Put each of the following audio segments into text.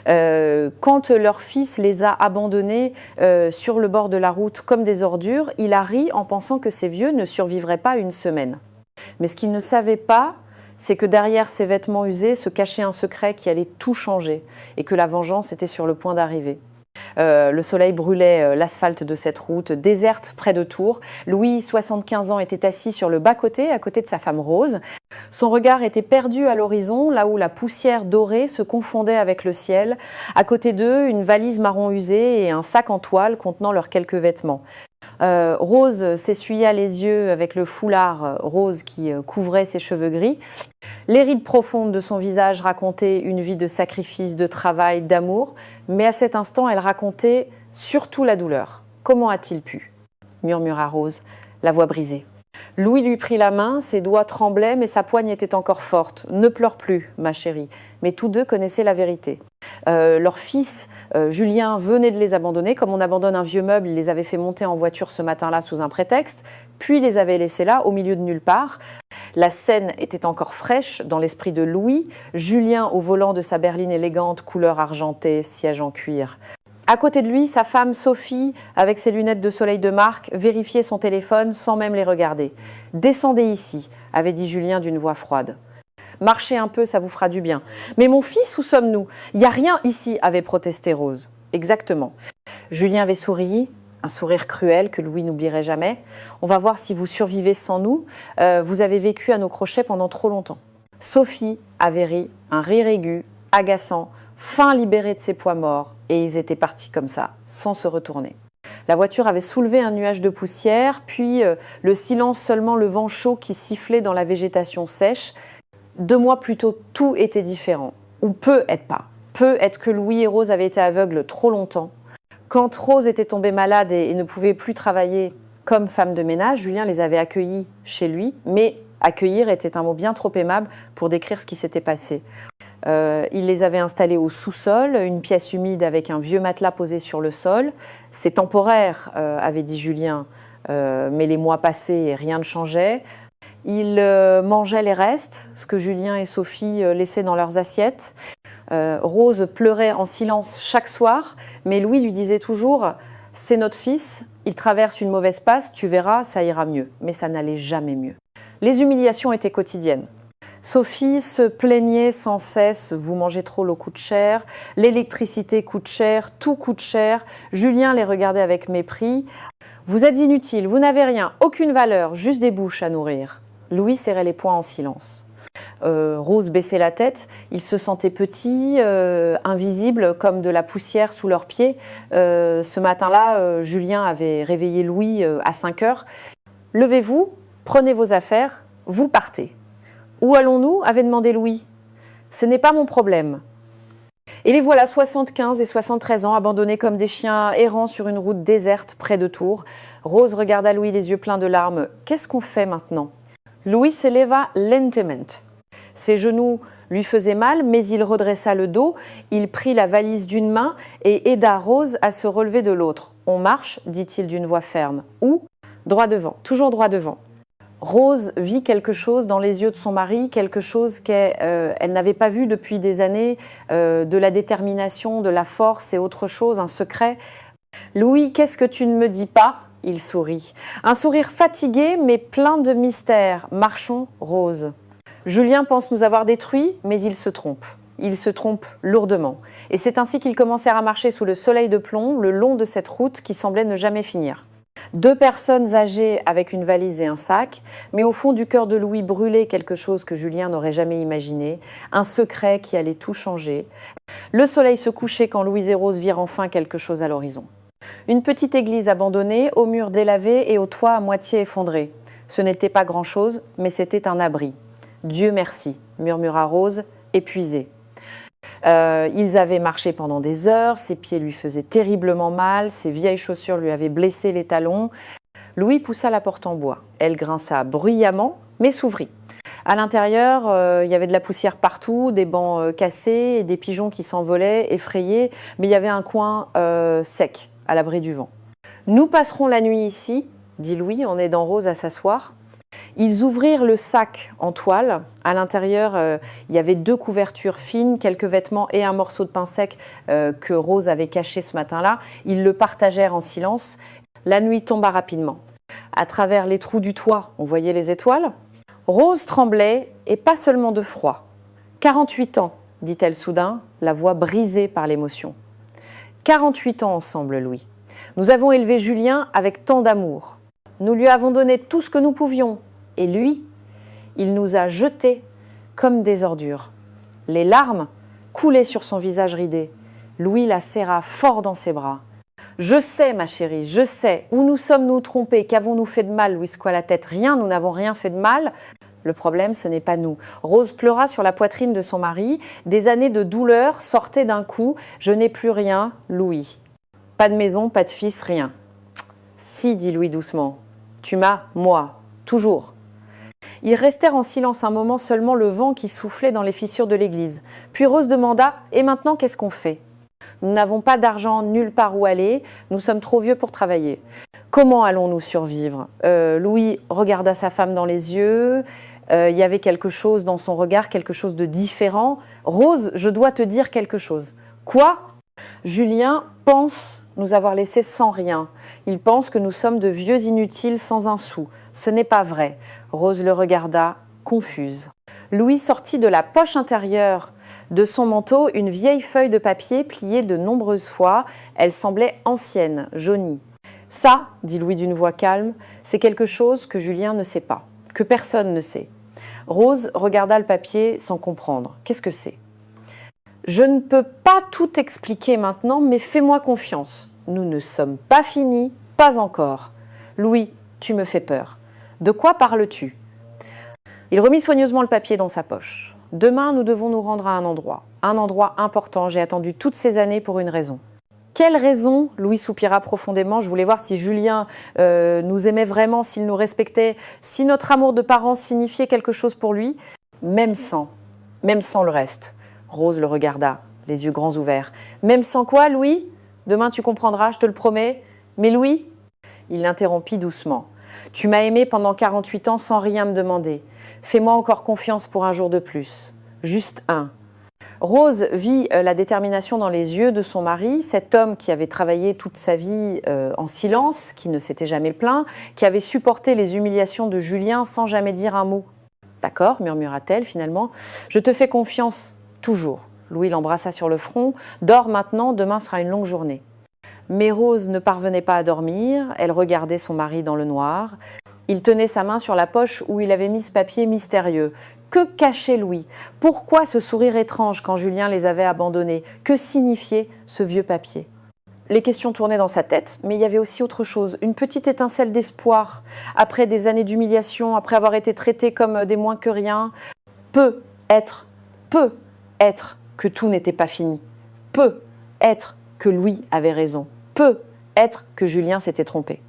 Quand leur fils les a abandonnés sur le bord de la route comme des ordures, il a ri en pensant que ces vieux ne survivraient pas une semaine. Mais ce qu'il ne savait pas, c'est que derrière ces vêtements usés se cachait un secret qui allait tout changer et que la vengeance était sur le point d'arriver. Le soleil brûlait l'asphalte de cette route, déserte près de Tours. Louis, 75 ans, était assis sur le bas-côté, à côté de sa femme Rose. Son regard était perdu à l'horizon, là où la poussière dorée se confondait avec le ciel. À côté d'eux, une valise marron usée et un sac en toile contenant leurs quelques vêtements. Rose s'essuya les yeux avec le foulard rose qui couvrait ses cheveux gris. Les rides profondes de son visage racontaient une vie de sacrifice, de travail, d'amour, mais à cet instant, elle racontait surtout la douleur. « Comment a-t-il pu ?» murmura Rose, la voix brisée. Louis lui prit la main, ses doigts tremblaient, mais sa poigne était encore forte. « Ne pleure plus, ma chérie. » Mais tous deux connaissaient la vérité. Leur fils, Julien, venait de les abandonner. Comme on abandonne un vieux meuble, il les avait fait monter en voiture ce matin-là sous un prétexte, puis les avait laissés là, au milieu de nulle part. La scène était encore fraîche dans l'esprit de Louis, Julien au volant de sa berline élégante, couleur argentée, siège en cuir. À côté de lui, sa femme Sophie, avec ses lunettes de soleil de marque, vérifiait son téléphone sans même les regarder. « Descendez ici », avait dit Julien d'une voix froide. « Marchez un peu, ça vous fera du bien. »« Mais mon fils, où sommes-nous ? Il n'y a rien ici », avait protesté Rose. « Exactement. » Julien avait souri, un sourire cruel que Louis n'oublierait jamais. « On va voir si vous survivez sans nous. Vous avez vécu à nos crochets pendant trop longtemps. » Sophie avait ri, un rire aigu, agaçant, fin libéré de ses poids morts, et ils étaient partis comme ça, sans se retourner. La voiture avait soulevé un nuage de poussière, puis le silence, seulement le vent chaud qui sifflait dans la végétation sèche. 2 mois plus tôt, tout était différent. Ou peut-être pas. Peut-être que Louis et Rose avaient été aveugles trop longtemps. Quand Rose était tombée malade et ne pouvait plus travailler comme femme de ménage, Julien les avait accueillis chez lui, mais accueillir était un mot bien trop aimable pour décrire ce qui s'était passé. Il les avait installés au sous-sol, une pièce humide avec un vieux matelas posé sur le sol. « C'est temporaire », avait dit Julien, mais les mois passaient et rien ne changeait. Il mangeait les restes, ce que Julien et Sophie laissaient dans leurs assiettes. Rose pleurait en silence chaque soir, mais Louis lui disait toujours « C'est notre fils, il traverse une mauvaise passe, tu verras, ça ira mieux. » Mais ça n'allait jamais mieux. Les humiliations étaient quotidiennes. Sophie se plaignait sans cesse, vous mangez trop, l'eau coûte cher, l'électricité coûte cher, tout coûte cher. Julien les regardait avec mépris. Vous êtes inutiles, vous n'avez rien, aucune valeur, juste des bouches à nourrir. Louis serrait les poings en silence. Rose baissait la tête, il se sentait petit, invisible, comme de la poussière sous leurs pieds. Ce matin-là, Julien avait réveillé Louis à 5 heures. « Levez-vous, prenez vos affaires, vous partez. » « Où allons-nous » avait demandé Louis. « Ce n'est pas mon problème. » Et les voilà 75 et 73 ans, abandonnés comme des chiens errants sur une route déserte près de Tours. Rose regarda Louis les yeux pleins de larmes. « Qu'est-ce qu'on fait maintenant ?» Louis s'éleva lentement. Ses genoux lui faisaient mal, mais il redressa le dos. Il prit la valise d'une main et aida Rose à se relever de l'autre. « On marche » dit-il d'une voix ferme. « Où ?» Droit devant, toujours droit devant. Rose vit quelque chose dans les yeux de son mari, quelque chose qu'elle n'avait pas vu depuis des années, de la détermination, de la force et autre chose, un secret. « Louis, qu'est-ce que tu ne me dis pas ?» Il sourit. Un sourire fatigué, mais plein de mystère. « Marchons, Rose. » Julien pense nous avoir détruits, mais il se trompe. Il se trompe lourdement. Et c'est ainsi qu'ils commencèrent à marcher sous le soleil de plomb, le long de cette route qui semblait ne jamais finir. 2 personnes âgées avec une valise et un sac, mais au fond du cœur de Louis brûlait quelque chose que Julien n'aurait jamais imaginé, un secret qui allait tout changer. Le soleil se couchait quand Louise et Rose virent enfin quelque chose à l'horizon. Une petite église abandonnée, aux murs délavés et au toit à moitié effondré. Ce n'était pas grand-chose, mais c'était un abri. « Dieu merci », murmura Rose, épuisée. Ils avaient marché pendant des heures, ses pieds lui faisaient terriblement mal, ses vieilles chaussures lui avaient blessé les talons. Louis poussa la porte en bois. Elle grinça bruyamment, mais s'ouvrit. À l'intérieur, il y avait de la poussière partout, des bancs cassés et des pigeons qui s'envolaient, effrayés, mais il y avait un coin sec, à l'abri du vent. « Nous passerons la nuit ici », dit Louis en aidant Rose à s'asseoir. Ils ouvrirent le sac en toile. À l'intérieur, il y avait 2 couvertures fines, quelques vêtements et un morceau de pain sec que Rose avait caché ce matin-là. Ils le partagèrent en silence. La nuit tomba rapidement. À travers les trous du toit, on voyait les étoiles. Rose tremblait, et pas seulement de froid. 48 ans, dit-elle soudain, la voix brisée par l'émotion. 48 ans ensemble, Louis. Nous avons élevé Julien avec tant d'amour. Nous lui avons donné tout ce que nous pouvions. Et lui, il nous a jetés comme des ordures. Les larmes coulaient sur son visage ridé. Louis la serra fort dans ses bras. « Je sais, ma chérie, je sais. Où nous sommes-nous trompés? Qu'avons-nous fait de mal, Louis secoua la tête. Rien, nous n'avons rien fait de mal. Le problème, ce n'est pas nous. » Rose pleura sur la poitrine de son mari. Des années de douleur sortaient d'un coup. « Je n'ai plus rien, Louis. Pas de maison, pas de fils, rien. »« Si, dit Louis doucement. Tu m'as, moi, toujours. » Ils restèrent en silence un moment, seulement le vent qui soufflait dans les fissures de l'église. Puis Rose demanda « Et maintenant, qu'est-ce qu'on fait ? Nous n'avons pas d'argent nulle part où aller, nous sommes trop vieux pour travailler. Comment allons-nous survivre ?» Louis regarda sa femme dans les yeux. Il y avait quelque chose dans son regard, quelque chose de différent. « Rose, je dois te dire quelque chose. »« Quoi ?» Julien pense nous avoir laissés sans rien. Il pense que nous sommes de vieux inutiles sans un sou. Ce n'est pas vrai. Rose le regarda, confuse. Louis sortit de la poche intérieure de son manteau une vieille feuille de papier pliée de nombreuses fois. Elle semblait ancienne, jaunie. « Ça, dit Louis d'une voix calme, c'est quelque chose que Julien ne sait pas, que personne ne sait. » Rose regarda le papier sans comprendre. « Qu'est-ce que c'est ?»« Je ne peux pas tout expliquer maintenant, mais fais-moi confiance. Nous ne sommes pas finis, pas encore. Louis, tu me fais peur. De quoi parles-tu » Il remit soigneusement le papier dans sa poche. « Demain, nous devons nous rendre à un endroit important. J'ai attendu toutes ces années pour une raison. » Quelle raison? Louis soupira profondément. Je voulais voir si Julien nous aimait vraiment, s'il nous respectait, si notre amour de parents signifiait quelque chose pour lui, même sans le reste. Rose le regarda, les yeux grands ouverts. « Même sans quoi, Louis? Demain, tu comprendras, je te le promets. Mais Louis ?» Il l'interrompit doucement. « Tu m'as aimé pendant 48 ans sans rien me demander. Fais-moi encore confiance pour un jour de plus. Juste un. » Rose vit la détermination dans les yeux de son mari, cet homme qui avait travaillé toute sa vie en silence, qui ne s'était jamais plaint, qui avait supporté les humiliations de Julien sans jamais dire un mot. « D'accord, murmura-t-elle finalement. Je te fais confiance, toujours. » Louis l'embrassa sur le front. « Dors maintenant, demain sera une longue journée. » Mais Rose ne parvenait pas à dormir, elle regardait son mari dans le noir. Il tenait sa main sur la poche où il avait mis ce papier mystérieux. Que cachait Louis? Pourquoi ce sourire étrange quand Julien les avait abandonnés? Que signifiait ce vieux papier? Les questions tournaient dans sa tête, mais il y avait aussi autre chose, une petite étincelle d'espoir. Après des années d'humiliation, après avoir été traités comme des moins que rien, peut être que tout n'était pas fini. Peut être que Louis avait raison. Peut être que Julien s'était trompé.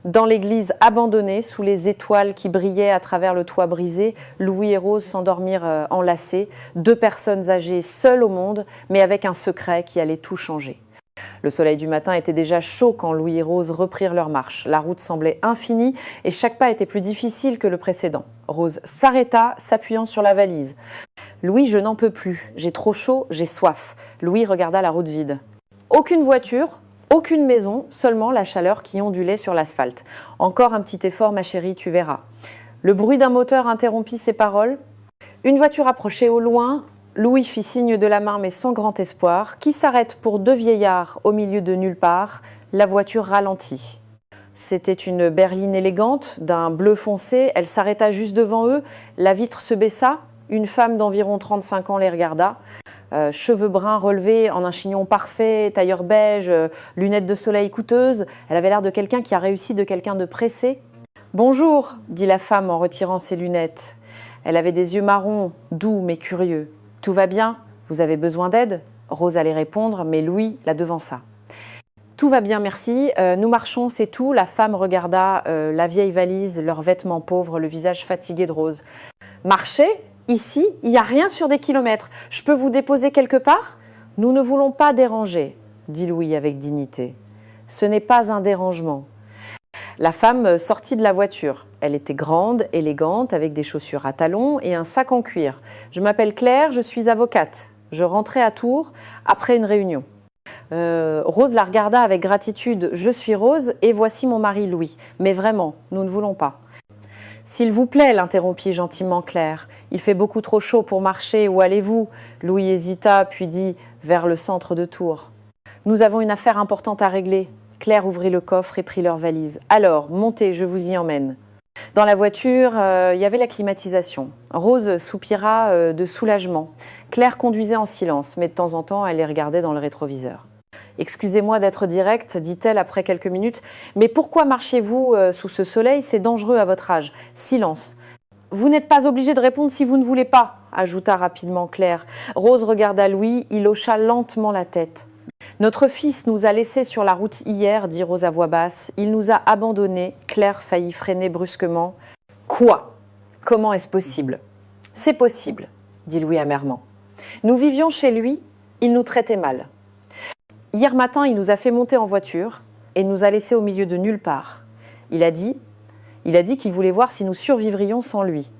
Dans l'église abandonnée, sous les étoiles qui brillaient à travers le toit brisé, Louis et Rose s'endormirent enlacés, 2 personnes âgées seules au monde, mais avec un secret qui allait tout changer. Le soleil du matin était déjà chaud quand Louis et Rose reprirent leur marche. La route semblait infinie et chaque pas était plus difficile que le précédent. Rose s'arrêta, s'appuyant sur la valise. « Louis, je n'en peux plus. J'ai trop chaud, j'ai soif. » Louis regarda la route vide. Aucune voiture, aucune maison, seulement la chaleur qui ondulait sur l'asphalte. « Encore un petit effort, ma chérie, tu verras. » Le bruit d'un moteur interrompit ses paroles. Une voiture approchait au loin. Louis fit signe de la main, mais sans grand espoir. Qui s'arrête pour 2 vieillards au milieu de nulle part. La voiture ralentit. C'était une berline élégante, d'un bleu foncé. Elle s'arrêta juste devant eux. La vitre se baissa. Une femme d'environ 35 ans les regarda. Cheveux bruns relevés en un chignon parfait, tailleur beige, lunettes de soleil coûteuses. Elle avait l'air de quelqu'un qui a réussi, de quelqu'un de pressé. « Bonjour », dit la femme en retirant ses lunettes. Elle avait des yeux marrons, doux mais curieux. « Tout va bien? Vous avez besoin d'aide ?» Rose allait répondre, mais Louis la devança. « Tout va bien, merci. Nous marchons, c'est tout. » La femme regarda la vieille valise, leurs vêtements pauvres, le visage fatigué de Rose. « Marcher? Ici, il n'y a rien sur des kilomètres. Je peux vous déposer quelque part? » « Nous ne voulons pas déranger, » dit Louis avec dignité. « Ce n'est pas un dérangement. » La femme sortit de la voiture. Elle était grande, élégante, avec des chaussures à talons et un sac en cuir. « Je m'appelle Claire, je suis avocate. Je rentrais à Tours après une réunion. » Rose la regarda avec gratitude. « Je suis Rose et voici mon mari Louis. Mais vraiment, nous ne voulons pas. » « S'il vous plaît, l'interrompit gentiment Claire. Il fait beaucoup trop chaud pour marcher. Où allez-vous » Louis hésita, puis dit « Vers le centre de Tours. » « Nous avons une affaire importante à régler. » Claire ouvrit le coffre et prit leur valise. « Alors, montez, je vous y emmène. » Dans la voiture, il y avait la climatisation. Rose soupira de soulagement. Claire conduisait en silence, mais de temps en temps, elle les regardait dans le rétroviseur. « Excusez-moi d'être directe, dit-elle après quelques minutes, mais pourquoi marchez-vous sous ce soleil? C'est dangereux à votre âge. Silence. Vous n'êtes pas obligé de répondre si vous ne voulez pas, ajouta rapidement Claire. Rose regarda Louis, il hocha lentement la tête. « Notre fils nous a laissés sur la route hier, dit Rose à voix basse. Il nous a abandonnés. » Claire faillit freiner brusquement. « Quoi? Comment est-ce possible ?»« C'est possible, dit Louis amèrement. Nous vivions chez lui, il nous traitait mal. Hier matin, il nous a fait monter en voiture et nous a laissés au milieu de nulle part. Il a dit qu'il voulait voir si nous survivrions sans lui. »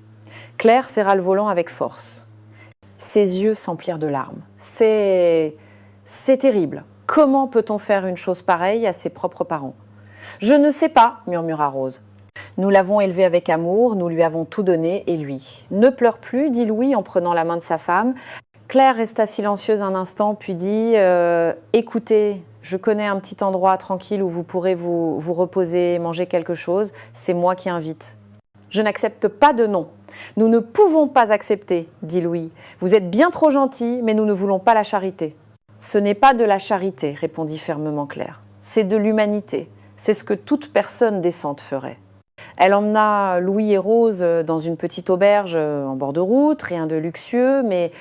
Claire serra le volant avec force. Ses yeux s'emplirent de larmes. C'est terrible. Comment peut-on faire une chose pareille à ses propres parents? Je ne sais pas, murmura Rose. Nous l'avons élevé avec amour, nous lui avons tout donné, et lui. Ne pleure plus, dit Louis en prenant la main de sa femme. Claire resta silencieuse un instant, puis dit « Écoutez, je connais un petit endroit tranquille où vous pourrez vous reposer, manger quelque chose. C'est moi qui invite. » Je n'accepte pas de non. Nous ne pouvons pas accepter, dit Louis. Vous êtes bien trop gentil, mais nous ne voulons pas la charité. Ce n'est pas de la charité, répondit fermement Claire. C'est de l'humanité. C'est ce que toute personne décente ferait. Elle emmena Louis et Rose dans une petite auberge en bord de route, rien de luxueux, mais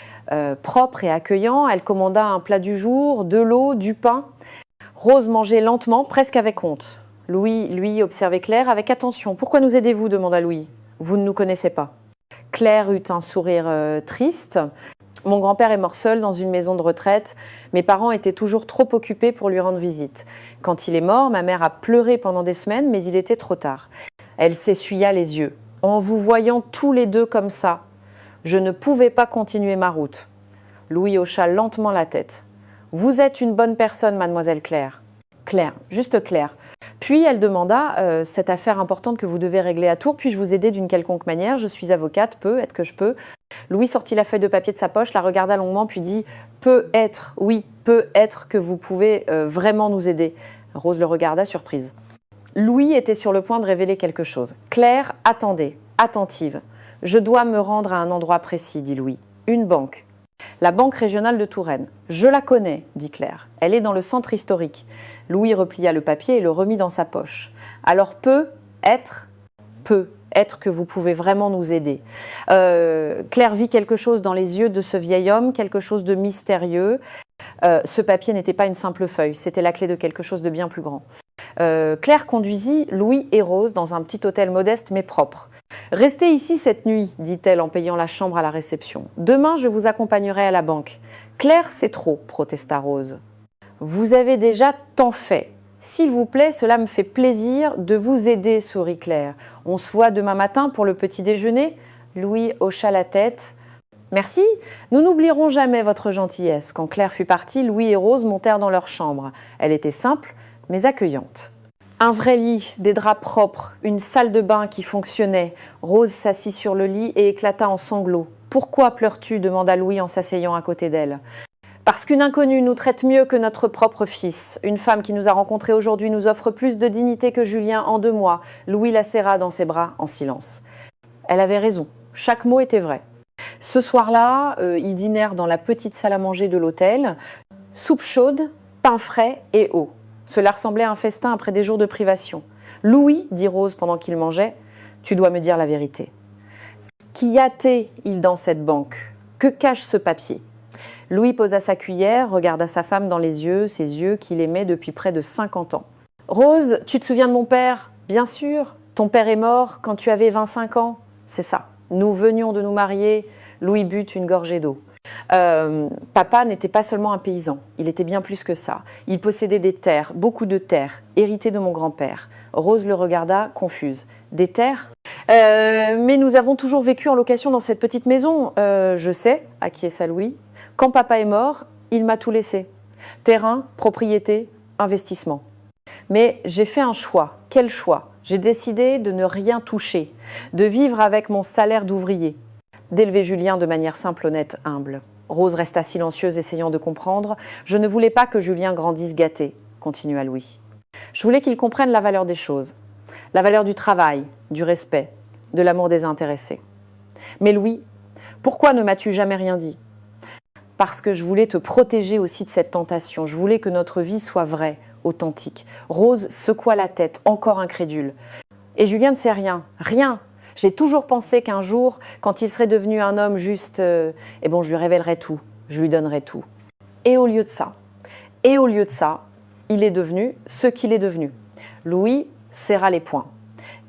propre et accueillant. Elle commanda un plat du jour, de l'eau, du pain. Rose mangeait lentement, presque avec honte. Louis, lui, observait Claire avec attention. « Pourquoi nous aidez-vous » demanda Louis. « Vous ne nous connaissez pas. » Claire eut un sourire triste. « Mon grand-père est mort seul dans une maison de retraite. Mes parents étaient toujours trop occupés pour lui rendre visite. Quand il est mort, ma mère a pleuré pendant des semaines, mais il était trop tard. » Elle s'essuya les yeux. « En vous voyant tous les deux comme ça, je ne pouvais pas continuer ma route. » Louis hocha lentement la tête. « Vous êtes une bonne personne, mademoiselle Claire. »« Claire, juste Claire. » Puis elle demanda « Cette affaire importante que vous devez régler à Tours, puis-je vous aider d'une quelconque manière? Je suis avocate, est-ce que je peux ?» Louis sortit la feuille de papier de sa poche, la regarda longuement, puis dit « Peut-être, oui, peut-être que vous pouvez vraiment nous aider. » Rose le regarda surprise. Louis était sur le point de révéler quelque chose. Claire attendait, attentive. « Je dois me rendre à un endroit précis, dit Louis. Une banque. La banque régionale de Touraine. Je la connais, dit Claire. Elle est dans le centre historique. Louis replia le papier et le remit dans sa poche. Alors peut-être que vous pouvez vraiment nous aider. Claire vit quelque chose dans les yeux de ce vieil homme, quelque chose de mystérieux. Ce papier n'était pas une simple feuille, c'était la clé de quelque chose de bien plus grand. Claire conduisit Louis et Rose dans un petit hôtel modeste mais propre. « Restez ici cette nuit, dit-elle en payant la chambre à la réception. Demain, je vous accompagnerai à la banque. »« Claire, c'est trop, protesta Rose. »« Vous avez déjà tant fait. S'il vous plaît, cela me fait plaisir de vous aider, sourit Claire. On se voit demain matin pour le petit déjeuner ?» Louis hocha la tête. « Merci, nous n'oublierons jamais votre gentillesse. » Quand Claire fut partie, Louis et Rose montèrent dans leur chambre. Elle était simple, mais accueillante. Un vrai lit, des draps propres, une salle de bain qui fonctionnait. Rose s'assit sur le lit et éclata en sanglots. « Pourquoi pleures-tu » demanda Louis en s'asseyant à côté d'elle. « Parce qu'une inconnue nous traite mieux que notre propre fils. Une femme qui nous a rencontrés aujourd'hui nous offre plus de dignité que Julien en 2 mois. » Louis la serra dans ses bras en silence. Elle avait raison, chaque mot était vrai. Ce soir-là, ils dînèrent dans la petite salle à manger de l'hôtel. Soupe chaude, pain frais et eau. Cela ressemblait à un festin après des jours de privation. « Louis, dit Rose pendant qu'il mangeait, tu dois me dire la vérité. Qu'y a-t-il dans cette banque? Que cache ce papier ?» Louis posa sa cuillère, regarda sa femme dans les yeux, ses yeux qu'il aimait depuis près de 50 ans. « Rose, tu te souviens de mon père? Bien sûr. Ton père est mort quand tu avais 25 ans. C'est ça. Nous venions de nous marier. » Louis but une gorgée d'eau. Papa n'était pas seulement un paysan, il était bien plus que ça. Il possédait des terres, beaucoup de terres, héritées de mon grand-père. Rose le regarda, confuse. Des terres ? Mais nous avons toujours vécu en location dans cette petite maison. Je sais, acquiesça Louis. Quand papa est mort, il m'a tout laissé. Terrain, propriété, investissement. Mais j'ai fait un choix. Quel choix ? J'ai décidé de ne rien toucher, de vivre avec mon salaire d'ouvrier, d'élever Julien de manière simple, honnête, humble. Rose resta silencieuse, essayant de comprendre. Je ne voulais pas que Julien grandisse gâté, continua Louis. Je voulais qu'il comprenne la valeur des choses, la valeur du travail, du respect, de l'amour désintéressé. Mais Louis, pourquoi ne m'as-tu jamais rien dit ? Parce que je voulais te protéger aussi de cette tentation. Je voulais que notre vie soit vraie, authentique. Rose secoua la tête, encore incrédule. Et Julien ne sait rien, rien. J'ai toujours pensé qu'un jour, quand il serait devenu un homme juste, je lui révélerais tout, je lui donnerais tout. Et au lieu de ça, il est devenu ce qu'il est devenu. Louis serra les poings.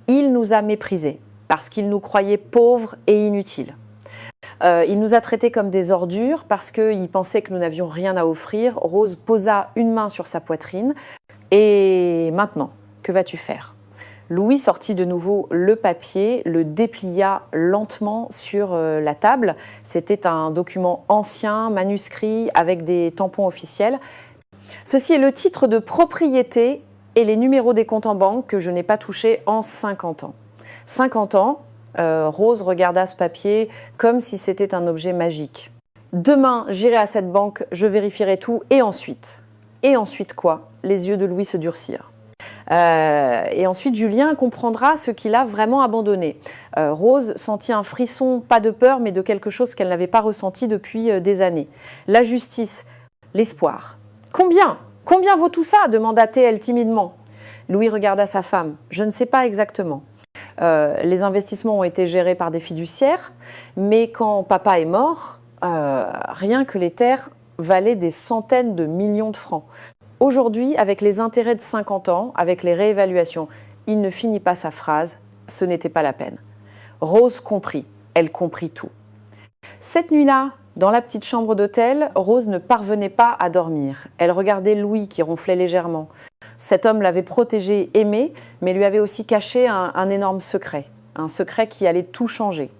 Il nous a méprisés parce qu'il nous croyait pauvres et inutiles. Il nous a traités comme des ordures parce qu'il pensait que nous n'avions rien à offrir. Rose posa une main sur sa poitrine. Et maintenant, que vas-tu faire ? Louis sortit de nouveau le papier, le déplia lentement sur la table. C'était un document ancien, manuscrit, avec des tampons officiels. Ceci est le titre de propriété et les numéros des comptes en banque que je n'ai pas touchés en 50 ans. 50 ans, Rose regarda ce papier comme si c'était un objet magique. Demain, j'irai à cette banque, je vérifierai tout, et ensuite quoi ? Les yeux de Louis se durcirent. Et ensuite, Julien comprendra ce qu'il a vraiment abandonné. Rose sentit un frisson, pas de peur, mais de quelque chose qu'elle n'avait pas ressenti depuis des années. La justice, l'espoir. Combien vaut tout ça ? Demanda-t-elle timidement. Louis regarda sa femme. Je ne sais pas exactement. Les investissements ont été gérés par des fiduciaires, mais quand papa est mort, rien que les terres valaient des centaines de millions de francs. Aujourd'hui, avec les intérêts de 50 ans, avec les réévaluations, il ne finit pas sa phrase, ce n'était pas la peine. Rose comprit, elle comprit tout. Cette nuit-là, dans la petite chambre d'hôtel, Rose ne parvenait pas à dormir. Elle regardait Louis qui ronflait légèrement. Cet homme l'avait protégée, aimée, mais lui avait aussi caché un énorme secret. Un secret qui allait tout changer.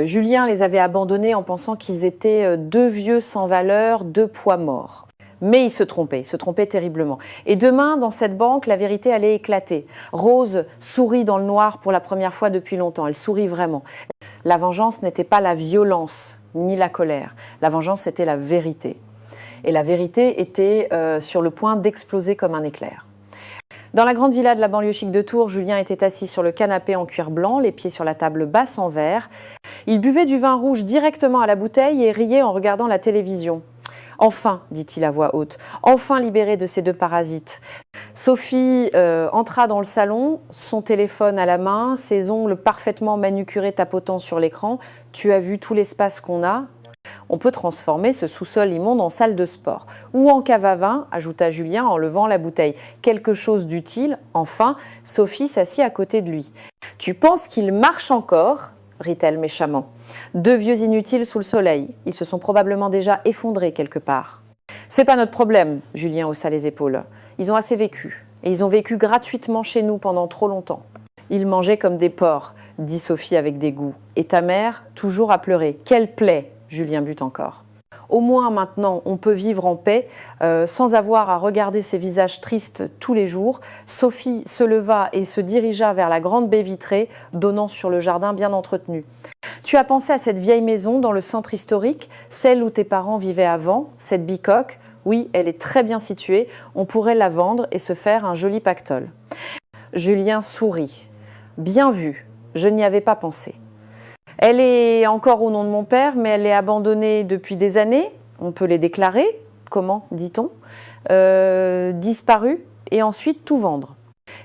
Julien les avait abandonnés en pensant qu'ils étaient deux vieux sans valeur, deux poids morts. Mais il se trompait terriblement. Et demain, dans cette banque, la vérité allait éclater. Rose sourit dans le noir pour la première fois depuis longtemps. Elle sourit vraiment. La vengeance n'était pas la violence, ni la colère. La vengeance, c'était la vérité. Et la vérité était sur le point d'exploser comme un éclair. Dans la grande villa de la banlieue chic de Tours, Julien était assis sur le canapé en cuir blanc, les pieds sur la table basse en verre. Il buvait du vin rouge directement à la bouteille et riait en regardant la télévision. « Enfin, dit-il à voix haute, enfin libéré de ces deux parasites. » Sophie entra dans le salon, son téléphone à la main, ses ongles parfaitement manucurés tapotant sur l'écran. « Tu as vu tout l'espace qu'on a ? On peut transformer ce sous-sol immonde en salle de sport. Ou en cave à vin, ajouta Julien en levant la bouteille. Quelque chose d'utile. Enfin, Sophie s'assit à côté de lui. « Tu penses qu'il marche encore ?» rit-elle méchamment. Deux vieux inutiles sous le soleil. Ils se sont probablement déjà effondrés quelque part. C'est pas notre problème, Julien haussa les épaules. Ils ont assez vécu. Et ils ont vécu gratuitement chez nous pendant trop longtemps. Ils mangeaient comme des porcs, dit Sophie avec dégoût. Et ta mère, toujours à pleurer. Quelle plaie, Julien but encore. Au moins maintenant, on peut vivre en paix, sans avoir à regarder ces visages tristes tous les jours. Sophie se leva et se dirigea vers la grande baie vitrée, donnant sur le jardin bien entretenu. Tu as pensé à cette vieille maison dans le centre historique, celle où tes parents vivaient avant, cette bicoque ? Oui, elle est très bien située, on pourrait la vendre et se faire un joli pactole. Julien sourit. Bien vu, je n'y avais pas pensé. Elle est encore au nom de mon père, mais elle est abandonnée depuis des années. On peut les déclarer, comment dit-on, disparue, et ensuite tout vendre.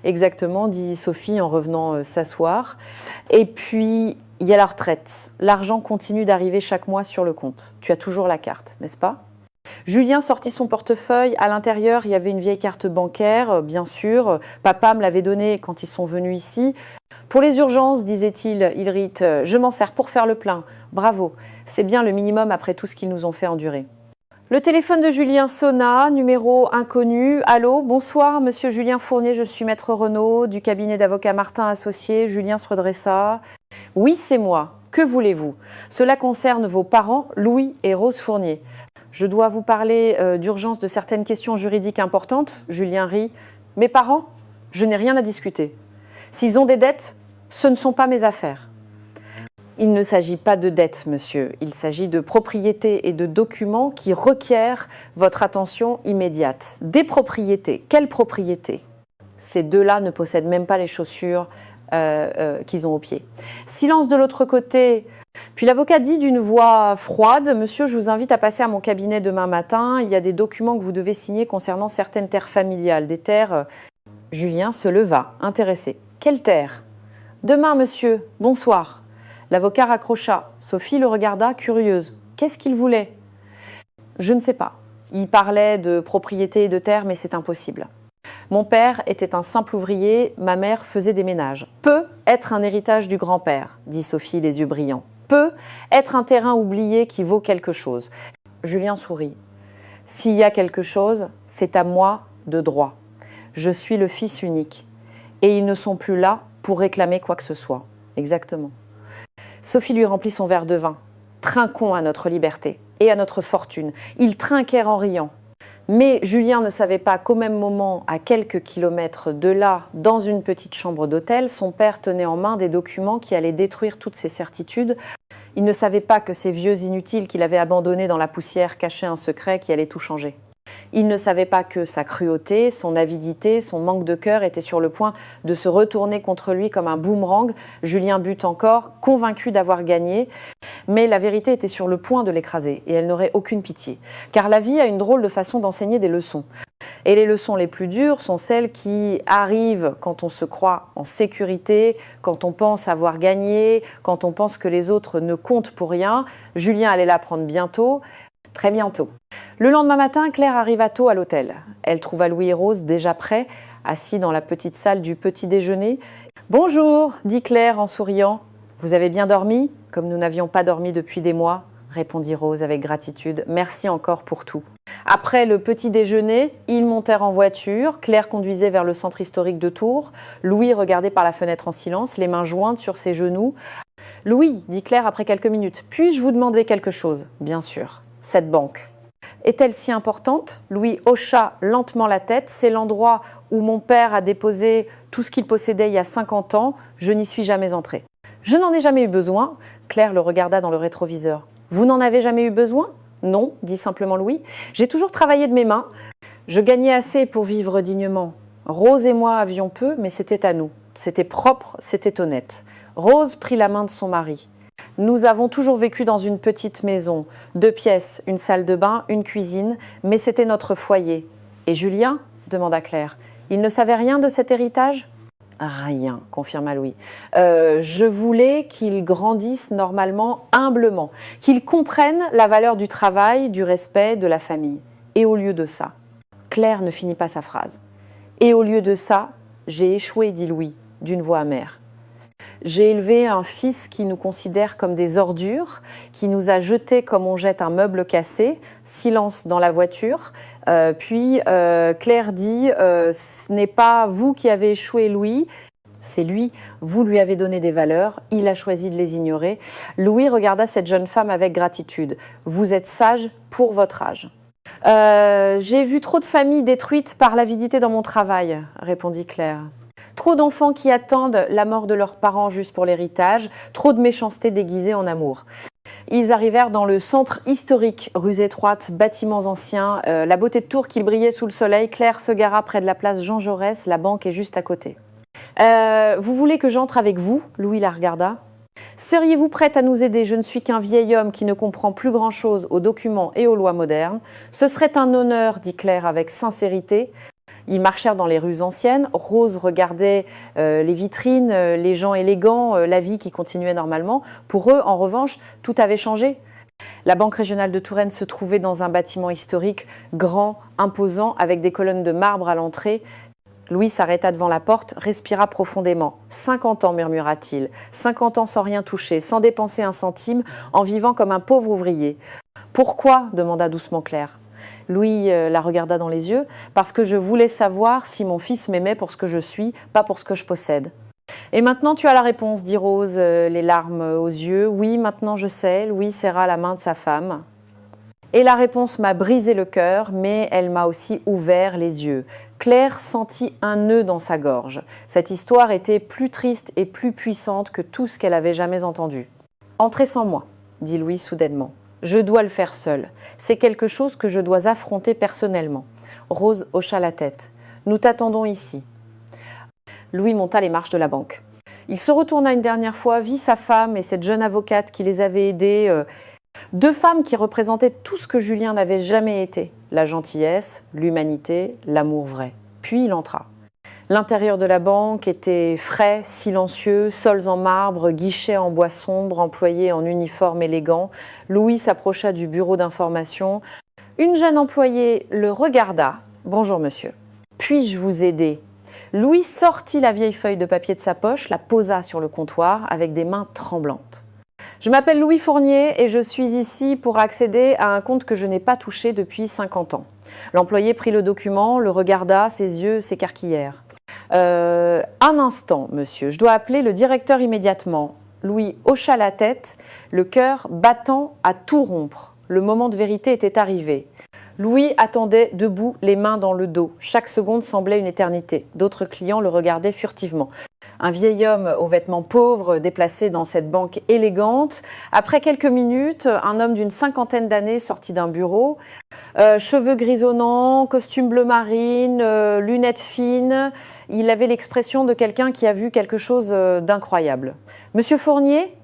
Exactement, dit Sophie en revenant s'asseoir. Et puis, il y a la retraite. L'argent continue d'arriver chaque mois sur le compte. Tu as toujours la carte, n'est-ce pas ? Julien sortit son portefeuille. À l'intérieur, il y avait une vieille carte bancaire, bien sûr. Papa me l'avait donnée quand ils sont venus ici. Pour les urgences, disait-il, Ilrit, je m'en sers pour faire le plein. Bravo, c'est bien le minimum après tout ce qu'ils nous ont fait endurer. Le téléphone de Julien sonna, numéro inconnu. Allô, bonsoir, monsieur Julien Fournier, je suis maître Renaud, du cabinet d'avocat Martin Associés. Julien se redressa. Oui, c'est moi. Que voulez-vous? Cela concerne vos parents, Louis et Rose Fournier. Je dois vous parler d'urgence de certaines questions juridiques importantes. Julien rit. Mes parents? Je n'ai rien à discuter. S'ils ont des dettes, ce ne sont pas mes affaires. Il ne s'agit pas de dettes, monsieur. Il s'agit de propriétés et de documents qui requièrent votre attention immédiate. Des propriétés. Quelles propriétés? Ces deux-là ne possèdent même pas les chaussures qu'ils ont aux pieds. Silence de l'autre côté. Puis l'avocat dit d'une voix froide, « Monsieur, je vous invite à passer à mon cabinet demain matin. Il y a des documents que vous devez signer concernant certaines terres familiales, des terres… » Julien se leva, intéressé. « Quelles terres ?»« Demain, monsieur. Bonsoir. » L'avocat raccrocha. Sophie le regarda, curieuse. Qu'est-ce qu'il voulait? Je ne sais pas. Il parlait de propriété et de terre, mais c'est impossible. Mon père était un simple ouvrier, ma mère faisait des ménages. Peut être un héritage du grand-père, dit Sophie, les yeux brillants. Peut être un terrain oublié qui vaut quelque chose. Julien sourit. S'il y a quelque chose, c'est à moi de droit. Je suis le fils unique. Et ils ne sont plus là pour réclamer quoi que ce soit. Exactement. Sophie lui remplit son verre de vin. Trinquons à notre liberté et à notre fortune. Ils trinquèrent en riant. Mais Julien ne savait pas qu'au même moment, à quelques kilomètres de là, dans une petite chambre d'hôtel, son père tenait en main des documents qui allaient détruire toutes ses certitudes. Il ne savait pas que ces vieux inutiles qu'il avait abandonnés dans la poussière cachaient un secret qui allait tout changer. Il ne savait pas que sa cruauté, son avidité, son manque de cœur étaient sur le point de se retourner contre lui comme un boomerang. Julien but encore, convaincu d'avoir gagné. Mais la vérité était sur le point de l'écraser et elle n'aurait aucune pitié. Car la vie a une drôle de façon d'enseigner des leçons. Et les leçons les plus dures sont celles qui arrivent quand on se croit en sécurité, quand on pense avoir gagné, quand on pense que les autres ne comptent pour rien. Julien allait l'apprendre bientôt. Très bientôt. Le lendemain matin, Claire arriva tôt à l'hôtel. Elle trouva Louis et Rose déjà prêts, assis dans la petite salle du petit déjeuner. « Bonjour » dit Claire en souriant. « Vous avez bien dormi ?» « Comme nous n'avions pas dormi depuis des mois » répondit Rose avec gratitude. « Merci encore pour tout. » Après le petit déjeuner, ils montèrent en voiture. Claire conduisait vers le centre historique de Tours. Louis regardait par la fenêtre en silence, les mains jointes sur ses genoux. « Louis » dit Claire après quelques minutes, « puis-je vous demander quelque chose ?»« Bien sûr. » Cette banque. Est-elle si importante? Louis hocha lentement la tête. C'est l'endroit où mon père a déposé tout ce qu'il possédait il y a 50 ans. Je n'y suis jamais entré. Je n'en ai jamais eu besoin. Claire le regarda dans le rétroviseur. Vous n'en avez jamais eu besoin? Non, dit simplement Louis. J'ai toujours travaillé de mes mains. Je gagnais assez pour vivre dignement. Rose et moi avions peu, mais c'était à nous. C'était propre, c'était honnête. Rose prit la main de son mari. Nous avons toujours vécu dans une petite maison, 2 pièces, une salle de bain, une cuisine, mais c'était notre foyer. Et Julien? Demanda Claire. Il ne savait rien de cet héritage? Rien, confirma Louis. Je voulais qu'il grandisse normalement, humblement, qu'il comprenne la valeur du travail, du respect, de la famille. Et au lieu de ça, Claire ne finit pas sa phrase. Et au lieu de ça, j'ai échoué, dit Louis, d'une voix amère. J'ai élevé un fils qui nous considère comme des ordures, qui nous a jetés comme on jette un meuble cassé. Silence dans la voiture. Puis Claire dit « Ce n'est pas vous qui avez échoué, Louis. C'est lui. Vous lui avez donné des valeurs. Il a choisi de les ignorer. » Louis regarda cette jeune femme avec gratitude. « Vous êtes sage pour votre âge. » J'ai vu trop de familles détruites par l'avidité dans mon travail, répondit Claire. Trop d'enfants qui attendent la mort de leurs parents juste pour l'héritage, trop de méchanceté déguisée en amour. Ils arrivèrent dans le centre historique, rues étroites, bâtiments anciens, la beauté de Tours qui brillait sous le soleil. Claire se gara près de la place Jean Jaurès, la banque est juste à côté. Vous voulez que j'entre avec vous? Louis la regarda. Seriez-vous prête à nous aider? Je ne suis qu'un vieil homme qui ne comprend plus grand-chose aux documents et aux lois modernes. Ce serait un honneur, dit Claire avec sincérité. Ils marchèrent dans les rues anciennes. Rose regardait les vitrines, les gens élégants, la vie qui continuait normalement. Pour eux, en revanche, tout avait changé. La Banque régionale de Touraine se trouvait dans un bâtiment historique, grand, imposant, avec des colonnes de marbre à l'entrée. Louis s'arrêta devant la porte, respira profondément. 50 ans, murmura-t-il. 50 ans sans rien toucher, sans dépenser un centime, en vivant comme un pauvre ouvrier. « Pourquoi ?» demanda doucement Claire. Louis la regarda dans les yeux. « Parce que je voulais savoir si mon fils m'aimait pour ce que je suis, pas pour ce que je possède. » « Et maintenant tu as la réponse, dit Rose, les larmes aux yeux. « Oui, maintenant je sais. » Louis serra la main de sa femme. Et la réponse m'a brisé le cœur, mais elle m'a aussi ouvert les yeux. Claire sentit un nœud dans sa gorge. Cette histoire était plus triste et plus puissante que tout ce qu'elle avait jamais entendu. « Entrez sans moi, » dit Louis soudainement. « Je dois le faire seul. C'est quelque chose que je dois affronter personnellement. » Rose hocha la tête. « Nous t'attendons ici. » Louis monta les marches de la banque. Il se retourna une dernière fois, vit sa femme et cette jeune avocate qui les avait aidés. Deux femmes qui représentaient tout ce que Julien n'avait jamais été. La gentillesse, l'humanité, l'amour vrai. Puis il entra. L'intérieur de la banque était frais, silencieux, sols en marbre, guichets en bois sombre, employés en uniforme élégant. Louis s'approcha du bureau d'information. Une jeune employée le regarda. « Bonjour monsieur. Puis-je vous aider ?» Louis sortit la vieille feuille de papier de sa poche, la posa sur le comptoir avec des mains tremblantes. « Je m'appelle Louis Fournier et je suis ici pour accéder à un compte que je n'ai pas touché depuis 50 ans. » L'employé prit le document, le regarda, ses yeux s'écarquillèrent. Un instant, monsieur, je dois appeler le directeur immédiatement. » Louis hocha la tête, le cœur battant à tout rompre. Le moment de vérité était arrivé. Louis attendait debout, les mains dans le dos. Chaque seconde semblait une éternité. D'autres clients le regardaient furtivement. Un vieil homme aux vêtements pauvres déplacé dans cette banque élégante. Après quelques minutes, un homme d'une 50aine d'années sortit d'un bureau. Cheveux grisonnants, costume bleu marine, lunettes fines. Il avait l'expression de quelqu'un qui a vu quelque chose d'incroyable. « Monsieur Fournier ?»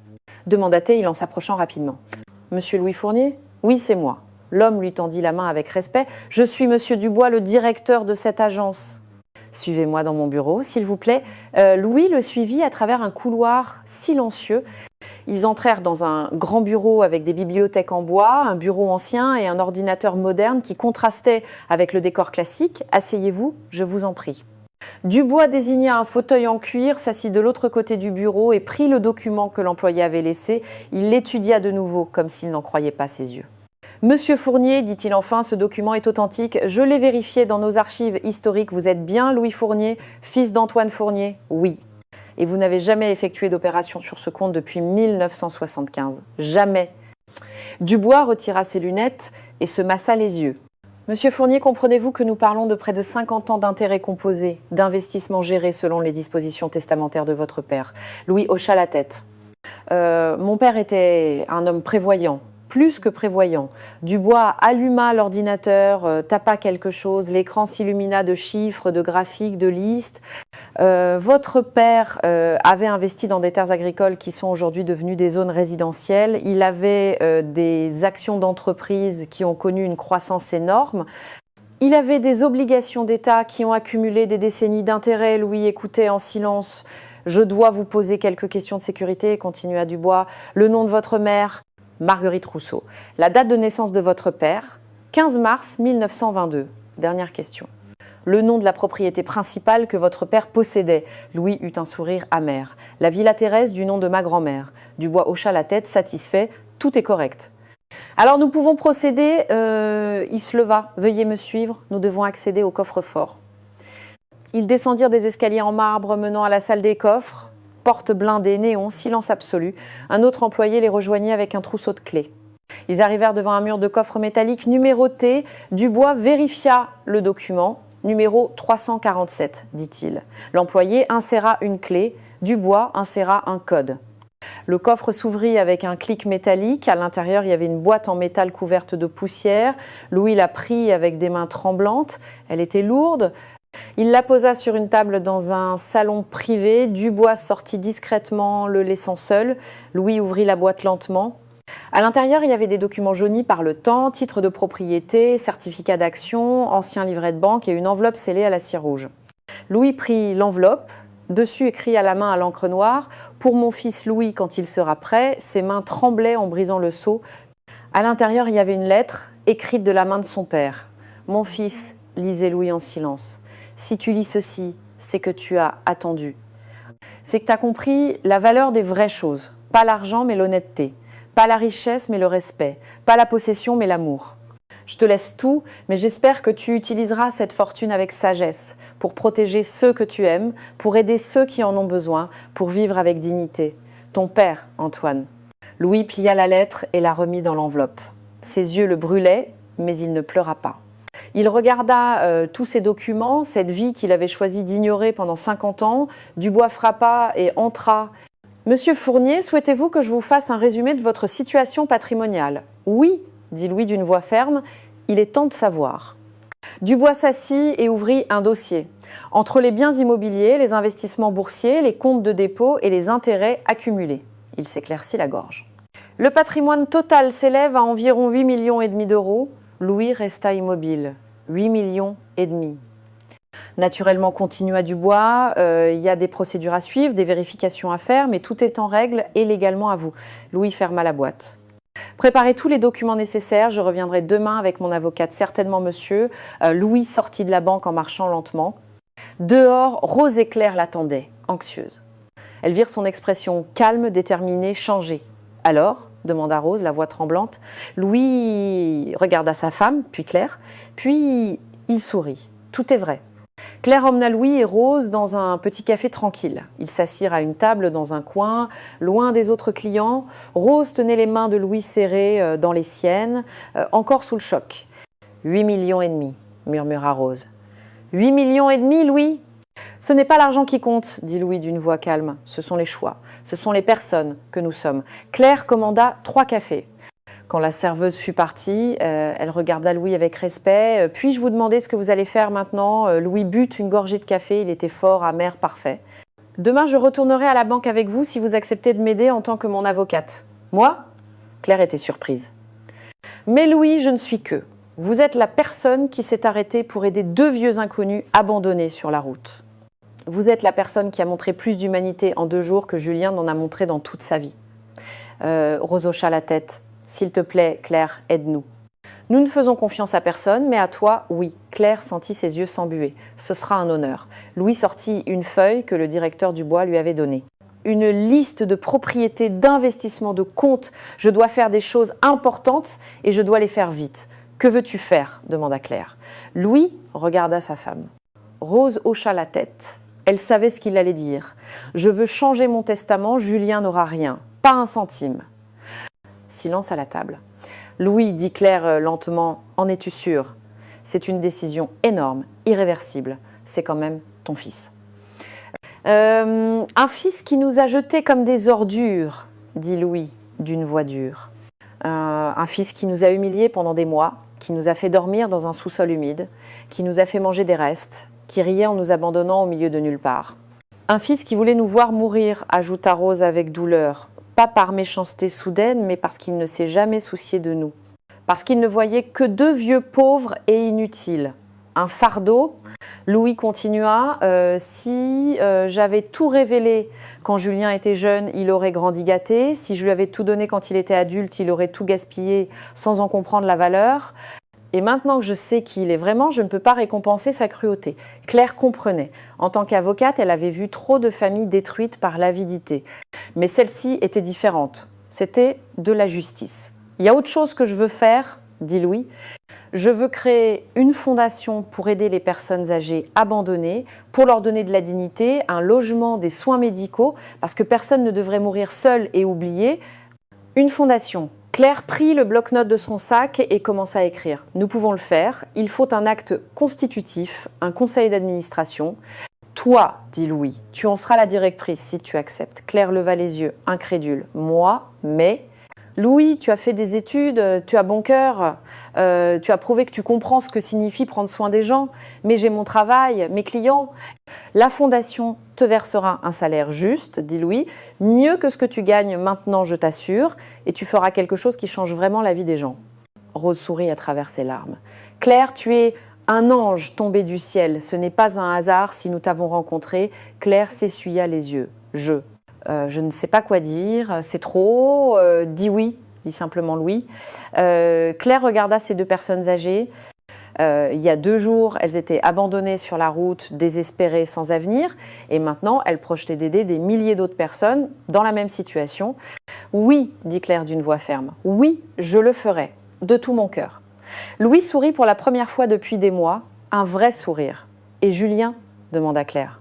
demanda-t-il en s'approchant rapidement. « Monsieur Louis Fournier ? Oui, c'est moi. » L'homme lui tendit la main avec respect. « Je suis monsieur Dubois, le directeur de cette agence. » « Suivez-moi dans mon bureau, s'il vous plaît. » Louis le suivit à travers un couloir silencieux. Ils entrèrent dans un grand bureau avec des bibliothèques en bois, un bureau ancien et un ordinateur moderne qui contrastait avec le décor classique. « Asseyez-vous, je vous en prie. » Dubois désigna un fauteuil en cuir, s'assit de l'autre côté du bureau et prit le document que l'employé avait laissé. Il l'étudia de nouveau, comme s'il n'en croyait pas ses yeux. « Monsieur Fournier, dit-il enfin, ce document est authentique. Je l'ai vérifié dans nos archives historiques. Vous êtes bien Louis Fournier, fils d'Antoine Fournier ? Oui. Et vous n'avez jamais effectué d'opération sur ce compte depuis 1975. Jamais. » Dubois retira ses lunettes et se massa les yeux. « Monsieur Fournier, comprenez-vous que nous parlons de près de 50 ans d'intérêts composés, d'investissements gérés selon les dispositions testamentaires de votre père ?» Louis hocha la tête. Mon père était un homme prévoyant. Plus que prévoyant. Dubois alluma l'ordinateur, tapa quelque chose, l'écran s'illumina de chiffres, de graphiques, de listes. Votre père avait investi dans des terres agricoles qui sont aujourd'hui devenues des zones résidentielles. Il avait des actions d'entreprise qui ont connu une croissance énorme. Il avait des obligations d'État qui ont accumulé des décennies d'intérêts. Louis écoutait en silence. « Je dois vous poser quelques questions de sécurité », continua Dubois. « Le nom de votre mère ?» Marguerite Rousseau. La date de naissance de votre père, 15 mars 1922. Dernière question. Le nom de la propriété principale que votre père possédait. Louis eut un sourire amer. La Villa Thérèse du nom de ma grand-mère. Dubois hocha la tête, satisfait. Tout est correct. Alors nous pouvons procéder. Il se leva. Veuillez me suivre. Nous devons accéder au coffre-fort. Ils descendirent des escaliers en marbre menant à la salle des coffres. Porte blindée, néon, silence absolu. Un autre employé les rejoignit avec un trousseau de clés. Ils arrivèrent devant un mur de coffres métalliques numérotés. Dubois vérifia le document. Numéro 347, dit-il. L'employé inséra une clé. Dubois inséra un code. Le coffre s'ouvrit avec un clic métallique. À l'intérieur, il y avait une boîte en métal couverte de poussière. Louis la prit avec des mains tremblantes. Elle était lourde. Il la posa sur une table dans un salon privé. Dubois sortit discrètement, le laissant seul. Louis ouvrit la boîte lentement. À l'intérieur, il y avait des documents jaunis par le temps, titres de propriété, certificats d'action, anciens livrets de banque et une enveloppe scellée à la cire rouge. Louis prit l'enveloppe. Dessus, écrit à la main à l'encre noire « Pour mon fils Louis quand il sera prêt ». Ses mains tremblaient en brisant le sceau. À l'intérieur, il y avait une lettre écrite de la main de son père. « Mon fils », lisait Louis en silence, « si tu lis ceci, c'est que tu as attendu. C'est que tu as compris la valeur des vraies choses. Pas l'argent, mais l'honnêteté. Pas la richesse, mais le respect. Pas la possession, mais l'amour. Je te laisse tout, mais j'espère que tu utiliseras cette fortune avec sagesse pour protéger ceux que tu aimes, pour aider ceux qui en ont besoin, pour vivre avec dignité. Ton père, Antoine. » Louis plia la lettre et la remit dans l'enveloppe. Ses yeux le brûlaient, mais il ne pleura pas. Il regarda tous ces documents, cette vie qu'il avait choisi d'ignorer pendant 50 ans. Dubois frappa et entra. « Monsieur Fournier, souhaitez-vous que je vous fasse un résumé de votre situation patrimoniale ?»« Oui, » dit Louis d'une voix ferme, « il est temps de savoir. » Dubois s'assit et ouvrit un dossier. Entre les biens immobiliers, les investissements boursiers, les comptes de dépôt et les intérêts accumulés. Il s'éclaircit la gorge. Le patrimoine total s'élève à environ 8,5 millions d'euros. Louis resta immobile. 8,5 millions. Naturellement, continua Dubois, il y a des procédures à suivre, des vérifications à faire, mais tout est en règle et légalement à vous. Louis ferma la boîte. Préparez tous les documents nécessaires, je reviendrai demain avec mon avocate, certainement monsieur. Louis sortit de la banque en marchant lentement. Dehors, Rose et Claire l'attendaient, anxieuse. Elles virent son expression calme, déterminée, changée. « Alors ?» demanda Rose, la voix tremblante. Louis regarda sa femme, puis Claire, puis il sourit. Tout est vrai. Claire emmena Louis et Rose dans un petit café tranquille. Ils s'assirent à une table dans un coin, loin des autres clients. Rose tenait les mains de Louis serrées dans les siennes, encore sous le choc. « 8,5 millions, murmura Rose. « 8,5 millions, Louis ?» Ce n'est pas l'argent qui compte, dit Louis d'une voix calme. Ce sont les choix, ce sont les personnes que nous sommes. Claire commanda 3 cafés. Quand la serveuse fut partie, elle regarda Louis avec respect. « Puis-je vous demander ce que vous allez faire maintenant ?» Louis but une gorgée de café, il était fort, amer, parfait. « Demain, je retournerai à la banque avec vous si vous acceptez de m'aider en tant que mon avocate. »« Moi ?» Claire était surprise. « Mais Louis, je ne suis que. Vous êtes la personne qui s'est arrêtée pour aider 2 vieux inconnus abandonnés sur la route. Vous êtes la personne qui a montré plus d'humanité en 2 jours que Julien n'en a montré dans toute sa vie. » Rose hocha la tête. « S'il te plaît, Claire, aide-nous. » « Nous ne faisons confiance à personne, mais à toi, oui. » Claire sentit ses yeux s'embuer. « Ce sera un honneur. » Louis sortit une feuille que le directeur Dubois lui avait donnée. « Une liste de propriétés, d'investissements, de comptes. Je dois faire des choses importantes et je dois les faire vite. Que veux-tu faire ?» demanda Claire. Louis regarda sa femme. Rose hocha la tête. Elle savait ce qu'il allait dire. « Je veux changer mon testament, Julien n'aura rien. Pas un centime. » Silence à la table. Louis, dit Claire lentement, « En es-tu sûre ? C'est une décision énorme, irréversible. C'est quand même ton fils. » Un fils qui nous a jetés comme des ordures, dit Louis d'une voix dure. Un fils qui nous a humiliés pendant des mois, qui nous a fait dormir dans un sous-sol humide, qui nous a fait manger des restes, qui riait en nous abandonnant au milieu de nulle part. Un fils qui voulait nous voir mourir, ajouta Rose avec douleur. Pas par méchanceté soudaine, mais parce qu'il ne s'est jamais soucié de nous. Parce qu'il ne voyait que 2 vieux pauvres et inutiles. Un fardeau. Louis continua. Si j'avais tout révélé quand Julien était jeune, il aurait grandi gâté. Si je lui avais tout donné quand il était adulte, il aurait tout gaspillé sans en comprendre la valeur. Et maintenant que je sais qui il est vraiment, je ne peux pas récompenser sa cruauté. » Claire comprenait. En tant qu'avocate, elle avait vu trop de familles détruites par l'avidité. Mais celle-ci était différente. C'était de la justice. « Il y a autre chose que je veux faire, » dit Louis. « Je veux créer une fondation pour aider les personnes âgées abandonnées, pour leur donner de la dignité, un logement, des soins médicaux, parce que personne ne devrait mourir seul et oublié. Une fondation. » Claire prit le bloc-notes de son sac et commença à écrire. « Nous pouvons le faire. Il faut un acte constitutif, un conseil d'administration. »« Toi, dit Louis, tu en seras la directrice si tu acceptes. » Claire leva les yeux, incrédule. « Moi, mais... » « Louis, tu as fait des études, tu as bon cœur, tu as prouvé que tu comprends ce que signifie prendre soin des gens. Mais j'ai mon travail, mes clients. La fondation te versera un salaire juste, dit Louis, mieux que ce que tu gagnes maintenant, je t'assure, et tu feras quelque chose qui change vraiment la vie des gens. » Rose sourit à travers ses larmes. « Claire, tu es un ange tombé du ciel. Ce n'est pas un hasard si nous t'avons rencontré. » Claire s'essuya les yeux. « Je ne sais pas quoi dire, c'est trop. Dis oui, dit simplement Louis. Claire regarda ces deux personnes âgées. Il y a 2 jours, elles étaient abandonnées sur la route, désespérées, sans avenir. Et maintenant, elles projetaient d'aider des milliers d'autres personnes dans la même situation. Oui, dit Claire d'une voix ferme. Oui, je le ferai, de tout mon cœur. Louis sourit pour la première fois depuis des mois, un vrai sourire. Et Julien ? Demanda Claire.